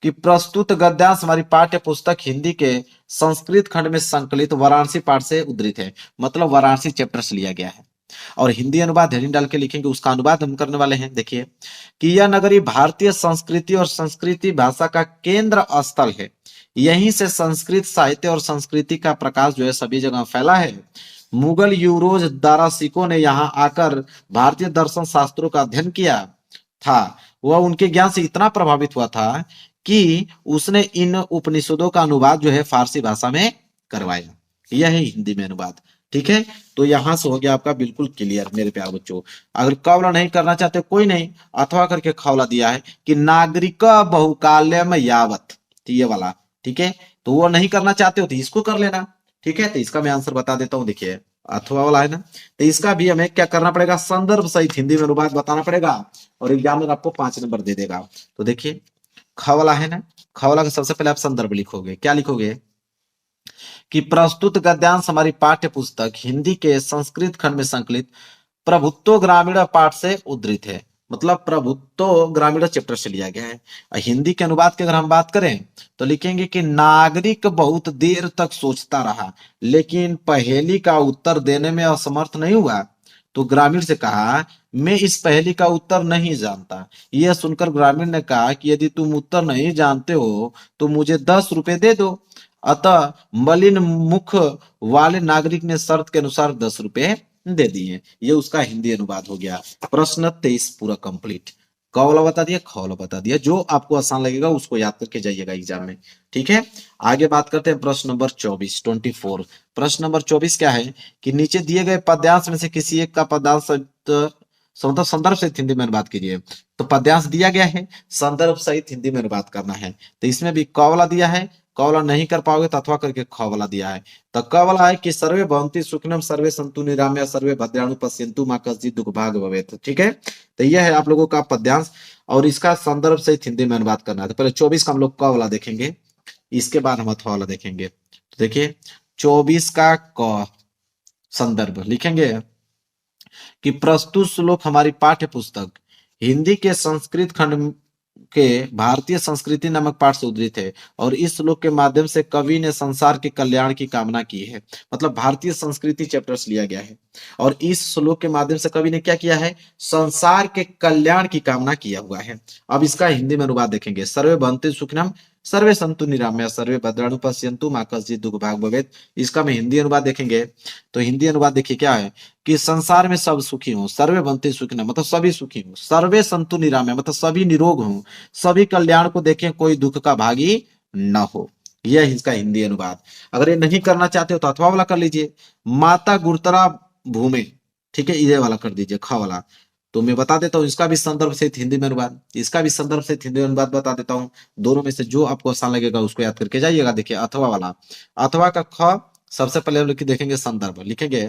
कि प्रस्तुत गद्यांश हमारी पाठ्य पुस्तक हिंदी के संस्कृत खंड में संकलित वाराणसी पाठ से उद्धृत है, मतलब वाराणसी चैप्टर से लिया गया है। और हिंदी अनुवाद हेडिंग डाल के लिखेंगे, उसका अनुवाद हम करने वाले हैं। देखिए कि यह नगरी भारतीय संस्कृति और संस्कृति भाषा का केंद्र स्थल है, यहीं से संस्कृत साहित्य और संस्कृति का प्रकाश जो है सभी जगह फैला है। मुगल यूरोज दारासिकों ने यहाँ आकर भारतीय दर्शन शास्त्रों का अध्ययन किया था, वह उनके ज्ञान से इतना प्रभावित हुआ था कि उसने इन उपनिषदों का अनुवाद जो है फारसी भाषा में करवाया। यह है हिंदी में अनुवाद। ठीक है, तो यहां से हो गया आपका बिल्कुल क्लियर मेरे प्यारे बच्चों। अगर कवला नहीं करना चाहते कोई नहीं, अथवा करके खवला दिया है कि नागरिक बहुकाल्यम यावत, तो ये वाला। ठीक है, तो वो नहीं करना चाहते हो तो इसको कर लेना। ठीक है, तो इसका मैं आंसर बता देता हूं। देखिए अथवा वाला है ना, तो इसका भी हमें क्या करना पड़ेगा, संदर्भ सहित हिंदी में अनुवाद बताना पड़ेगा, और एग्जामिनर आपको 5 नंबर दे देगा। तो देखिए ख वाला है ना, ख वाला का सबसे पहले आप संदर्भ लिखोगे, क्या लिखोगे कि प्रस्तुत गद्यांश हमारी पाठ्य पुस्तक हिंदी के संस्कृत खंड में संकलित प्रभुत्व ग्रामीण पाठ से उद्धृत है, मतलब प्रभुत्व ग्रामीण चैप्टर से लिया गया है। हिंदी के अनुवाद की अगर हम बात करें तो लिखेंगे कि नागरिक बहुत देर तक सोचता रहा लेकिन पहेली का उत्तर देने में असमर्थ नहीं हुआ, तो ग्रामीण से कहा मैं इस पहेली का उत्तर नहीं जानता। यह सुनकर ग्रामीण ने कहा कि यदि तुम उत्तर नहीं जानते हो तो मुझे 10 रुपए दे दो। अतः मलिन मुख वाले नागरिक ने शर्त के अनुसार 10 रुपए दे दिए। ये उसका हिंदी अनुवाद हो गया। प्रश्न 23 पूरा कंप्लीट। क वाला बता दिया, ख वाला बता दिया, जो आपको आसान लगेगा उसको याद करके जाइएगा एग्जाम में। ठीक है, आगे बात करते हैं प्रश्न नंबर 24। प्रश्न नंबर 24 क्या है कि नीचे दिए गए पद्यांश में से किसी एक का पद्यांश संदर्भ सहित हिंदी में अनुवाद कीजिए। तो पद्यांश दिया गया है, संदर्भ सहित हिंदी में अनुवाद करना है। तो इसमें भी क वाला दिया है, क वाला नहीं कर पाओगे तो अथवा करके ख वाला दिया है। तो क वाला है कि सर्वे भवन्ति सुखिनम सर्वे सन्तु निरामया सर्वे भद्राणु पश्यन्तु मा कश्चित् दुःख भाग भवेत्। ठीक है, तो यह है आप लोगों का पद्यांश और इसका संदर्भ सहित हिंदी में अनुवाद करना है। तो पहले 24 का हम लोग क वाला देखेंगे, इसके बाद हम अथवा वाला देखेंगे। तो देखिए 24 का क संदर्भ लिखेंगे कि प्रस्तुत श्लोक हमारी पाठ्य पुस्तक हिंदी के संस्कृत खंड के भारतीय संस्कृति नामक पाठ से उद्धृत है और इस श्लोक के माध्यम से कवि ने संसार के कल्याण की कामना की है। मतलब भारतीय संस्कृति चैप्टर्स लिया गया है और इस श्लोक के माध्यम से कवि ने क्या किया है, संसार के कल्याण की कामना किया हुआ है। अब इसका हिंदी में अनुवाद देखेंगे, सर्वे भवन्तु सुखिनम सर्वे सन्तु निरामया सर्वे भद्राणु पश्यन्तु मा कश्चित् दुःख भाग भवेत्। इसका में हिंदी अनुवाद देखेंगे तो हिंदी अनुवाद देखिए क्या है कि संसार में सब सुखी हो, सर्वे भवन्तु सुखिनः मतलब सभी सुखी हो, सर्वे सन्तु निरामया मतलब सभी निरोग हो, सभी कल्याण को देखें, कोई दुख का भागी न हो। यह है इसका हिंदी अनुवाद। अगर ये नहीं करना चाहते हो तो अथवा वाला कर लीजिए, माता गुरुतरा भूमि, ठीक है, ये वाला कर दीजिए ख वाला। तो मैं बता देता हूँ इसका भी संदर्भ सहित हिंदी में अनुवाद, इसका भी संदर्भ सहित हिंदी में अनुवाद बता देता हूँ। दोनों में से जो आपको आसान लगेगा उसको याद करके जाइएगा। देखिए अथवा वाला, अथवा का ख सबसे पहले हम लोग देखेंगे संदर्भ, लिखेंगे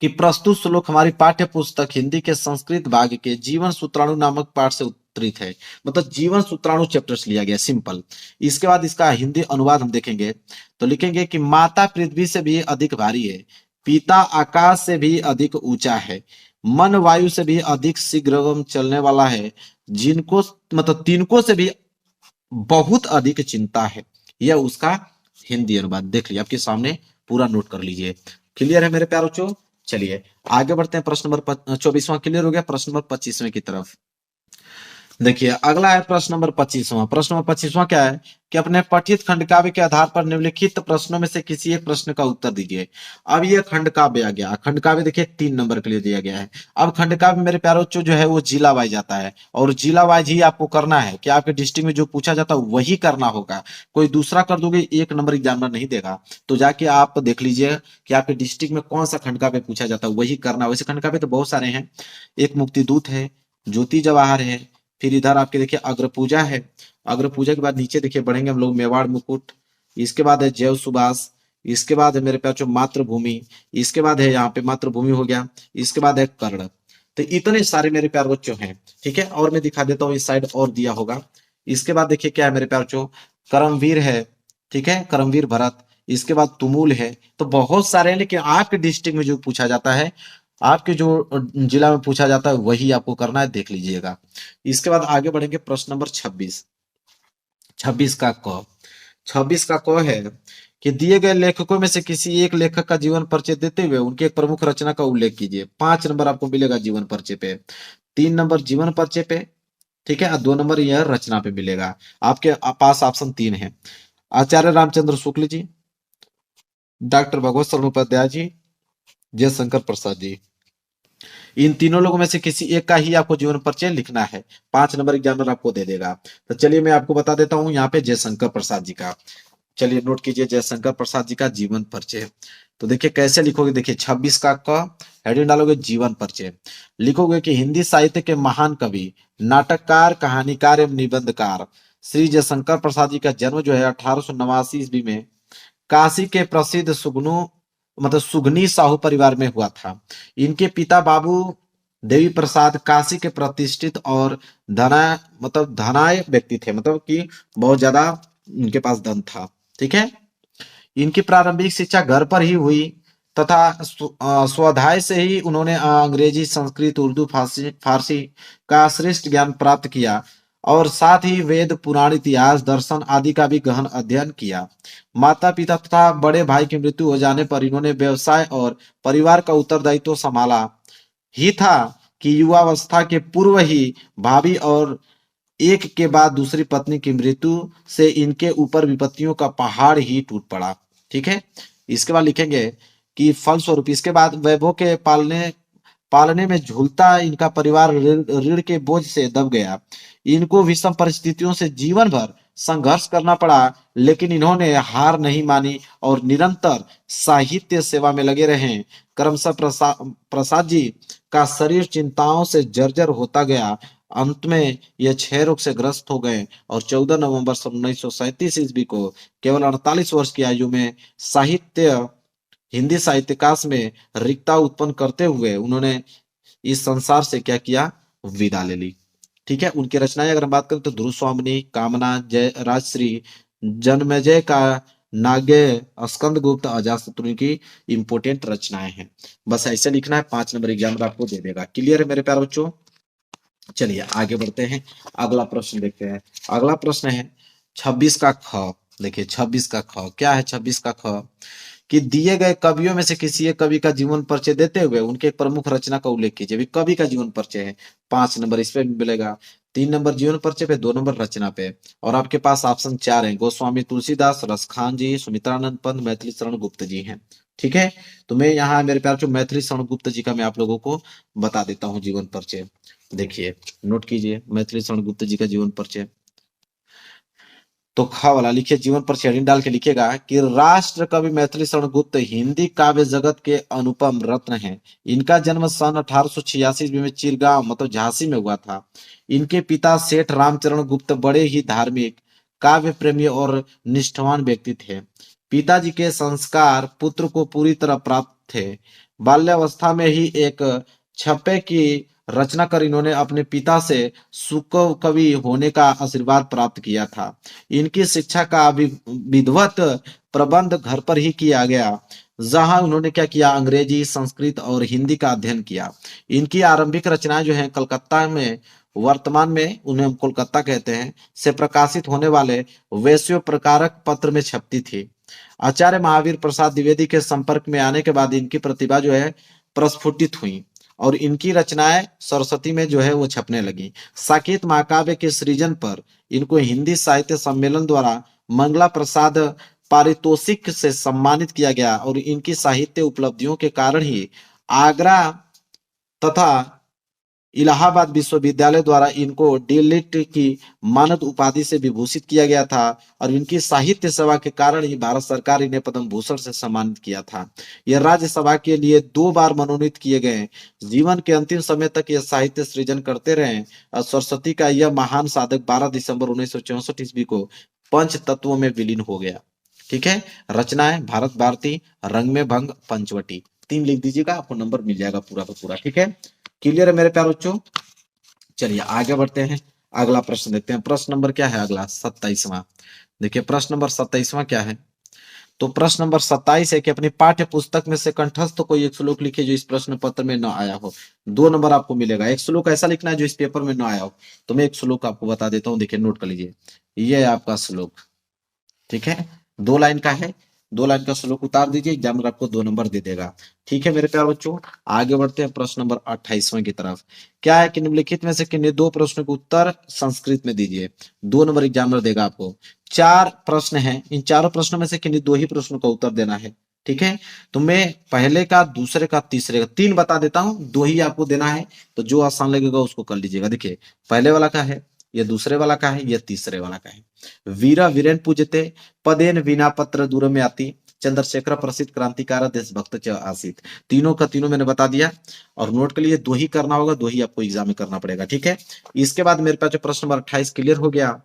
कि प्रस्तुत श्लोक हमारी पाठ्य पुस्तक हिंदी के संस्कृत भाग के जीवन सूत्राणु नामक पाठ से उत्तरित है। मतलब जीवन सूत्राणु चैप्टर्स लिया गया, सिंपल। इसके बाद इसका हिंदी अनुवाद हम देखेंगे तो लिखेंगे कि माता पृथ्वी से भी अधिक भारी है, पिता आकाश से भी अधिक ऊंचा है, मन वायु से भी अधिक शीघ्र चलने वाला है, जिनको मतलब तिनको से भी बहुत अधिक चिंता है। यह उसका हिंदी अनुवाद देख लिया आपके सामने, पूरा नोट कर लीजिए। क्लियर है मेरे प्यारो बच्चों? चलिए आगे बढ़ते हैं। प्रश्न नंबर 24वां क्लियर हो गया। प्रश्न नंबर 25वें की तरफ देखिए, अगला है प्रश्न नंबर 25वां। प्रश्न नंबर 25वां क्या है कि अपने पठित खंड काव्य के आधार पर निम्नलिखित प्रश्नों में से किसी एक प्रश्न का उत्तर दीजिए। अब ये खंड काव्य आ गया। खंड काव्य देखिए 3 नंबर के लिए दिया गया है। अब खंड काव्य मेरे प्यारो बच्चों जो है वो जिला वाइज आता है और जिला वाइज ही आपको करना है कि आपके डिस्ट्रिक्ट में जो पूछा जाता है वही करना होगा। कोई दूसरा कर दोगे 1 नंबर एग्जामिनर नहीं देगा। तो जाके आप देख लीजिए कि आपके डिस्ट्रिक्ट में कौन सा खंड काव्य पूछा जाता है, वही करना। वैसे खंड काव्य तो बहुत सारे हैं, एक मुक्ति दूत है, ज्योति जवाहर है, फिर इधर आपके देखिए अग्र पूजा है। अग्र पूजा के बाद नीचे देखिए बढ़ेंगे हम लोग मेवाड़ मुकुट, इसके बाद है जैव सुभाष, इसके बाद है मेरे प्यार जो मातृभूमि, इसके बाद है यहाँ पे मातृभूमि हो गया, इसके बाद है कर्ण। तो इतने सारे मेरे प्यार बच्चों हैं, ठीक है। और मैं दिखा देता हूँ इस साइड और दिया होगा। इसके बाद देखिए क्या है मेरे प्यार बच्चों, करमवीर है, ठीक है, करमवीर भरत, इसके बाद तुमुल है। तो बहुत सारे हैं, लेकिन आपके डिस्ट्रिक्ट में जो पूछा जाता है, आपके जो जिला में पूछा जाता है वही आपको करना है, देख लीजिएगा। इसके बाद आगे बढ़ेंगे प्रश्न नंबर 26। 26 का क, 26 का क है कि दिए गए लेखकों में से किसी एक लेखक का जीवन परिचय देते हुए उनके एक प्रमुख रचना का उल्लेख कीजिए। 5 नंबर आपको मिलेगा जीवन परिचय पे, 3 नंबर जीवन परिचय पे, ठीक है, और 2 नंबर यह रचना पे मिलेगा। आपके पास ऑप्शन 3 है, आचार्य रामचंद्र शुक्ल जी, डॉक्टर भगवत शरण उपाध्याय जी, जयशंकर प्रसाद जी। इन तीनों लोगों में से किसी एक का ही आपको जीवन परिचय लिखना है। 5 नंबर एग्जामिनर आपको दे देगा। तो चलिए मैं आपको बता देता हूं यहाँ पे जयशंकर प्रसाद जी का। चलिए नोट कीजिए जयशंकर प्रसाद जी का जीवन परिचय। तो देखिए कैसे लिखोगे, देखिए 26 का क हेडिंग डालोगे जीवन परिचय, लिखोगे कि हिंदी साहित्य के महान कवि, नाटककार, कहानीकार एवं निबंधकार श्री जयशंकर प्रसाद जी का जन्म जो है 1889 ईस्वी में काशी के प्रसिद्ध सुगनी साहू परिवार में हुआ था। इनके पिता बाबू देवी प्रसाद काशी के प्रतिष्ठित और धनाय व्यक्ति थे, मतलब कि बहुत ज्यादा इनके पास धन था, ठीक है। इनकी प्रारंभिक शिक्षा घर पर ही हुई तथा स्वाध्याय से ही उन्होंने अंग्रेजी, संस्कृत, उर्दू, फारसी का श्रेष्ठ ज्ञान प्राप्त किया और साथ ही वेद, पुराण, इतिहास, दर्शन आदि का भी गहन अध्ययन किया। माता पिता तथा बड़े भाई की मृत्यु हो जाने पर इन्होंने व्यवसाय और परिवार का उत्तरदायित्व संभाला ही था कि युवावस्था के पूर्व ही भाभी और एक के बाद दूसरी पत्नी की मृत्यु से इनके ऊपर विपत्तियों का पहाड़ ही टूट पड़ा, ठीक है। इसके बाद लिखेंगे कि फलस्वरूप इसके बाद वैभव के पालने में झूलता इनका परिवार ऋण के बोझ से दब गया। इनको विषम परिस्थितियों से जीवन भर संघर्ष करना पड़ा, लेकिन इन्होंने हार नहीं मानी और निरंतर साहित्य सेवा में लगे रहे। क्रमशः प्रसाद जी का शरीर चिंताओं से जर्जर होता गया अंत में ये क्षय रोग से ग्रस्त हो गए और 14 नवंबर सन 1937 ईस्वी को केवल 48 वर्ष की आयु में हिंदी साहित्यकाश में रिक्तता उत्पन्न करते हुए उन्होंने इस संसार से क्या किया, विदा ले ली। ठीक है, उनकी रचनाएं अगर हम बात करें तो ध्रुव स्वामिनी, कामना, जय राजश्री, जन्मेजय का नागे, स्कंदगुप्त, अजातशत्रु की इंपोर्टेंट रचनाएं हैं। बस ऐसे लिखना है, 5 नंबर एग्जाम आपको दे देगा। क्लियर है मेरे प्यारे बच्चों? चलिए आगे बढ़ते हैं, अगला प्रश्न देखते हैं। अगला प्रश्न है 26 का ख। देखिए 26 का ख क्या है। 26 का ख कि दिए गए कवियों में से किसी एक कवि का जीवन परिचय देते हुए उनके एक प्रमुख रचना का उल्लेख कीजिए। अभी कवि का जीवन परिचय है, 5 नंबर इस पे भी मिलेगा, 3 नंबर जीवन परिचय पे, 2 नंबर रचना पे। और आपके पास ऑप्शन 4 है, गोस्वामी तुलसीदास, रसखान जी, सुमित्रानंद पंत, मैथिली शरण गुप्त जी हैं। ठीक है, तो मैं यहाँ मेरे प्यार जो मैथिली शरण गुप्त जी का मैं आप लोगों को बता देता हूँ जीवन परिचय। देखिए नोट कीजिए मैथिली शरण गुप्त जी का जीवन परिचय। तो ख वाला लिखिए, जीवन पर शेडिंग डाल के लिखिएगा कि राष्ट्र कवि मैथिली शरण गुप्त हिंदी काव्य जगत के अनुपम रत्न हैं। इनका जन्म सन 1886 ईस्वी में चिरगांव मतलब झांसी में हुआ था। इनके पिता सेठ रामचरण गुप्त बड़े ही धार्मिक, काव्य प्रेमी और निष्ठावान व्यक्ति थे। पिताजी के संस्कार पुत्र को पूरी तरह प्राप्त थे। बाल्यावस्था में ही एक छप्पे की रचना कर इन्होंने अपने पिता से सुक कवि होने का आशीर्वाद प्राप्त किया था। इनकी शिक्षा का विधिवत प्रबंध घर पर ही किया गया, जहां उन्होंने क्या किया, अंग्रेजी, संस्कृत और हिंदी का अध्ययन किया। इनकी आरंभिक रचनाएं जो हैं कलकत्ता में, वर्तमान में उन्हें हम कोलकाता कहते हैं, से प्रकाशित होने वाले वैश्य प्रकारक पत्र में छपती थी। आचार्य महावीर प्रसाद द्विवेदी के संपर्क में आने के बाद इनकी प्रतिभा जो है प्रस्फुटित हुई और इनकी रचनाएं सरस्वती में जो है वो छपने लगी। साकेत महाकाव्य के सृजन पर इनको हिंदी साहित्य सम्मेलन द्वारा मंगला प्रसाद पारितोषिक से सम्मानित किया गया और इनकी साहित्य उपलब्धियों के कारण ही आगरा तथा इलाहाबाद विश्वविद्यालय द्वारा इनको डीलिट की मानद उपाधि से विभूषित किया गया था और इनकी साहित्य सेवा के कारण ही भारत सरकार इन्हें पद्म भूषण से सम्मानित किया था। यह राज्यसभा के लिए 2 बार मनोनीत किए गए। जीवन के अंतिम समय तक यह साहित्य सृजन करते रहे और सरस्वती का यह महान साधक 12 दिसंबर 1964 ईस्वी को पंच तत्वों में विलीन हो गया। ठीक है, रचनाएं भारत भारती, रंग में भंग, पंचवटी, 3 लिख दीजिएगा, आपको नंबर मिल जाएगा पूरा का पूरा। ठीक है, क्लियर है मेरे प्यारे बच्चों? चलिए आगे बढ़ते हैं, अगला प्रश्न देखते हैं। प्रश्न नंबर क्या है अगला? 27वां। देखिए प्रश्न नंबर 27वां क्या है। तो प्रश्न नंबर 27 है कि अपनी पाठ्य पुस्तक में से कंठस्थ कोई एक श्लोक लिखिए जो इस प्रश्न पत्र में न आया हो। 2 नंबर आपको मिलेगा। एक श्लोक ऐसा लिखना है जो इस पेपर में न आया हो। तो मैं एक श्लोक आपको बता देता हूँ, देखिए नोट कर लीजिए। ये है आपका श्लोक। ठीक है, 2 लाइन का है, 2 लाइन का श्लोक उतार दीजिए, एग्जामिनर आपको 2 नंबर दे देगा। ठीक है मेरे प्यारे बच्चों, आगे बढ़ते हैं प्रश्न नंबर 28वां की तरफ। क्या है कि निम्नलिखित में से किन्हीं 2 प्रश्नों के उत्तर संस्कृत में दीजिए। 2 नंबर एग्जामिनर देगा आपको। 4 प्रश्न हैं, इन चारों प्रश्नों में से किन्हीं 2 ही प्रश्नों का उत्तर देना है। ठीक है, तो मैं पहले का, दूसरे का, तीसरे का 3 बता देता हूं, 2 ही आपको देना है। तो जो आसान लगेगा उसको कर लीजिएगा। देखिए पहले वाला का है, ये दूसरे वाला का है, ये तीसरे वाला का है। वीरा वीरेन पूजते, पदेन वीणा पत्र दूर में आती, चंद्रशेखर प्रसिद्ध क्रांतिकार देशभक्त च आसित। तीनों का तीनों मैंने बता दिया और नोट के लिए 2 ही करना होगा, 2 ही आपको एग्जाम में करना पड़ेगा। ठीक है, इसके बाद मेरे पास जो प्रश्न नंबर 28 क्लियर हो गया।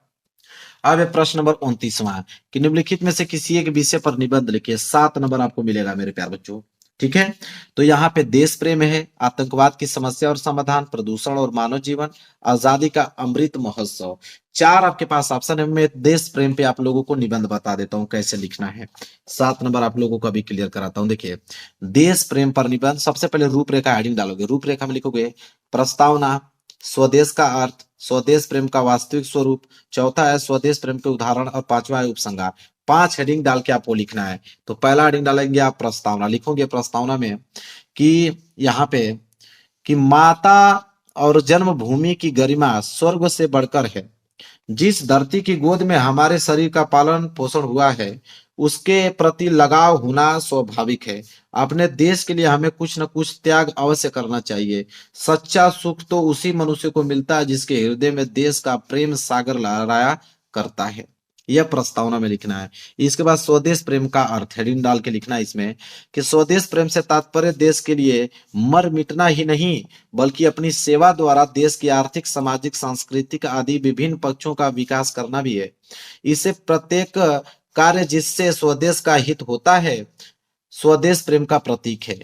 अब है प्रश्न नंबर 29वां कि निम्नलिखित में से किसी एक विषय पर निबंध लिखिए। 7 नंबर आपको मिलेगा मेरे प्यारे बच्चों। ठीक है, तो यहाँ पे देश प्रेम है, आतंकवाद की समस्या और समाधान, प्रदूषण और मानव जीवन, आजादी का अमृत महोत्सव। 4 आपके पास ऑप्शन है। मैं देश प्रेम पे आप लोगों को निबंध बता देता हूँ कैसे लिखना है। 7 नंबर आप लोगों को अभी क्लियर कराता हूँ। देखिए देश प्रेम पर निबंध, सबसे पहले रूपरेखा हेडिंग डालोगे। रूपरेखा में लिखोगे प्रस्तावना, स्वदेश का अर्थ, स्वदेश प्रेम का वास्तविक स्वरूप, चौथा है स्वदेश प्रेम के उदाहरण और 5वां है उपसंहार। 5 हेडिंग डाल के आपको लिखना है। तो पहला हेडिंग डालेंगे आप प्रस्तावना। लिखोगे प्रस्तावना में कि यहाँ पे कि माता और जन्मभूमि की गरिमा स्वर्ग से बढ़कर है। जिस धरती की गोद में हमारे शरीर का पालन पोषण हुआ है उसके प्रति लगाव होना स्वाभाविक है। अपने देश के लिए हमें कुछ न कुछ त्याग अवश्य करना चाहिए। सच्चा सुख तो उसी मनुष्य को मिलता है जिसके हृदय में देश का प्रेम सागर लहराया करता है। यह प्रस्तावना में लिखना है। इसके बाद स्वदेश प्रेम का अर्थ हेडिंग डाल के लिखना है इसमें कि स्वदेश प्रेम से तात्पर्य देश के लिए मर मिटना ही नहीं बल्कि अपनी सेवा द्वारा देश की आर्थिक, सामाजिक, सांस्कृतिक आदि विभिन्न पक्षों का विकास करना भी है। इसे प्रत्येक कार्य जिससे स्वदेश का हित होता है स्वदेश प्रेम का प्रतीक है।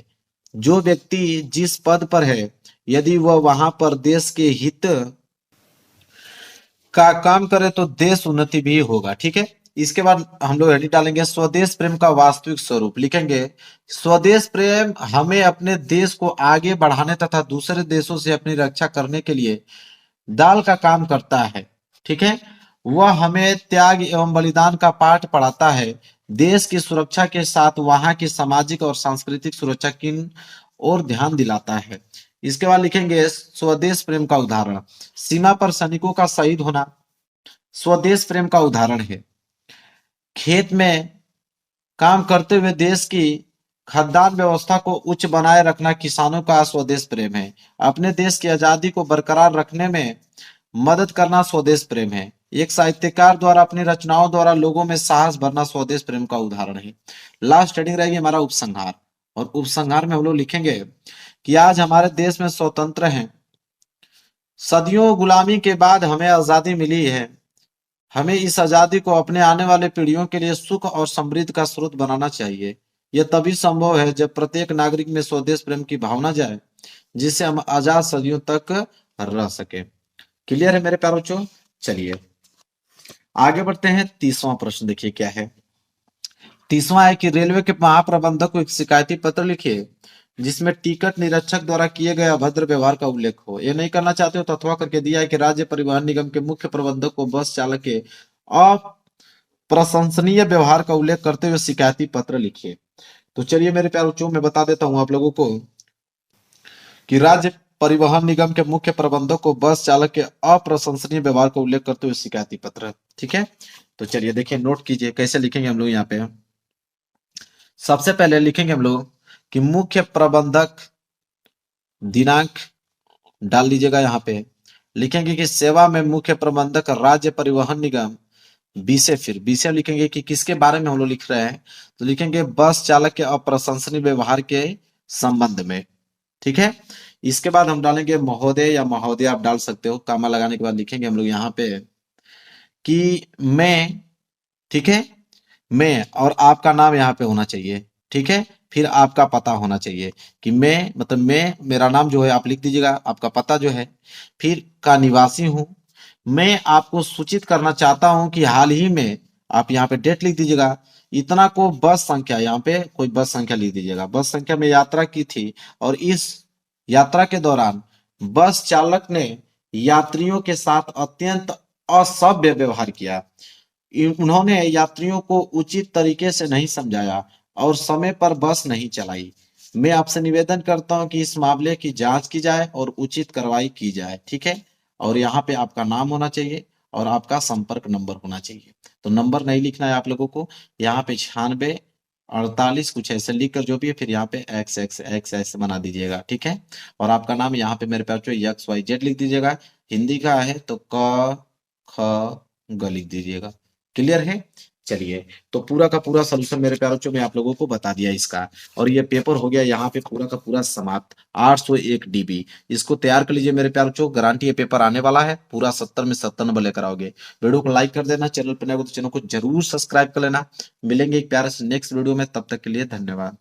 जो व्यक्ति जिस पद पर है यदि वह वहां पर देश के हित का काम करे तो देश उन्नति भी होगा। ठीक है, इसके बाद हम लोग हेडिंग डालेंगे स्वदेश प्रेम का वास्तविक स्वरूप। लिखेंगे स्वदेश प्रेम हमें अपने देश को आगे बढ़ाने तथा दूसरे देशों से अपनी रक्षा करने के लिए दाल का काम करता है। ठीक है, वह हमें त्याग एवं बलिदान का पाठ पढ़ाता है। देश की सुरक्षा के साथ वहां की सामाजिक और सांस्कृतिक सुरक्षा की ओर ध्यान दिलाता है। इसके बाद लिखेंगे स्वदेश प्रेम का उदाहरण। सीमा पर सैनिकों का शहीद होना स्वदेश प्रेम का उदाहरण है। खेत में काम करते हुए देश की खाद्यान्न व्यवस्था को उच्च बनाए रखना किसानों का स्वदेश प्रेम है। अपने देश की आजादी को बरकरार रखने में मदद करना स्वदेश प्रेम है। एक साहित्यकार द्वारा अपनी रचनाओं द्वारा लोगों में साहस भरना स्वदेश प्रेम का उदाहरण है। लास्ट हेडिंग रहेगी हमारा उपसंहार, और उपसंहार में हम लोग लिखेंगे कि आज हमारे देश में स्वतंत्र हैं। सदियों गुलामी के बाद हमें आजादी मिली है। हमें इस आजादी को अपने आने वाले पीढ़ियों के लिए सुख और समृद्धि का स्रोत बनाना चाहिए। यह तभी संभव है जब प्रत्येक नागरिक में स्वदेश प्रेम की भावना जाए जिससे हम आजाद सदियों तक रह सके। क्लियर है मेरे प्यारे बच्चों? चलिए आगे बढ़ते हैं। 30वां प्रश्न देखिए क्या है। 30वां है कि रेलवे के महाप्रबंधक को एक शिकायती पत्र लिखिए जिसमें टिकट निरीक्षक द्वारा किए गए अभद्र व्यवहार का उल्लेख हो। ये नहीं करना चाहते हो तो अथवा करके दिया है कि राज्य परिवहन निगम के मुख्य प्रबंधक को बस चालक के अप्रशंसनीय व्यवहार का उल्लेख करते हुए शिकायती पत्र लिखिए। तो चलिए मेरे प्यारे बच्चों मैं बता देता हूं आप लोगों को कि राज्य परिवहन निगम के मुख्य प्रबंधक को बस चालक के अप्रशंसनीय व्यवहार का उल्लेख करते हुए शिकायती पत्र। ठीक है, तो चलिए देखिए नोट कीजिए कैसे लिखेंगे हम लोग। यहाँ पे सबसे पहले लिखेंगे हम लोग कि मुख्य प्रबंधक दिनांक डाल लीजिएगा। यहाँ पे लिखेंगे कि सेवा में मुख्य प्रबंधक राज्य परिवहन निगम। विषय, फिर विषय लिखेंगे कि किसके बारे में हम लोग लिख रहे हैं, तो लिखेंगे बस चालक के अप्रशंसनीय व्यवहार के संबंध में। ठीक है, इसके बाद हम डालेंगे महोदय या महोदय आप डाल सकते हो। कामा लगाने के बाद लिखेंगे हम लोग यहाँ पे कि मैं, ठीक है, मैं और आपका नाम यहाँ पे होना चाहिए। ठीक है, फिर आपका पता होना चाहिए कि मैं मतलब मैं, मेरा नाम जो है आप लिख दीजिएगा, आपका पता जो है, फिर का निवासी हूं। मैं आपको सूचित करना चाहता हूं कि हाल ही में, आप यहाँ पे डेट लिख दीजिएगा। इतना को बस संख्या, यहाँ पे कोई बस संख्या लिख दीजिएगा। बस संख्या में यात्रा की थी और इस यात्रा के दौरान बस चालक ने यात्रियों के साथ अत्यंत असभ्य व्यवहार किया। उन्होंने यात्रियों को उचित तरीके से नहीं समझाया और समय पर बस नहीं चलाई। मैं आपसे निवेदन करता हूं कि इस मामले की जांच की जाए और उचित कार्रवाई की जाए। ठीक है, और यहाँ पे आपका नाम होना चाहिए और आपका संपर्क नंबर होना चाहिए। तो नंबर नहीं लिखना है आप लोगों को, यहाँ पे 9648 कुछ ऐसे लिख कर जो भी है, फिर यहाँ पे XXXX बना दीजिएगा। ठीक है, और आपका नाम यहाँ पे मेरे प्यारे XYZ लिख दीजिएगा। हिंदी का है तो क ख ग लिख दीजिएगा। क्लियर है? चलिए, तो पूरा का पूरा सोल्यूशन मेरे प्यारे बच्चों मैं आप लोगों को बता दिया इसका, और ये पेपर हो गया यहाँ पे पूरा का पूरा समाप्त। 801 DB इसको तैयार कर लीजिए मेरे प्यारे बच्चों। गारंटी ये पेपर आने वाला है, पूरा 70 में 70 नंबर लेकर आओगे। वीडियो को लाइक कर देना, चैनल पर नए हो तो चैनल को जरूर सब्सक्राइब कर लेना। मिलेंगे एक प्यारे से नेक्स्ट वीडियो में, तब तक के लिए धन्यवाद।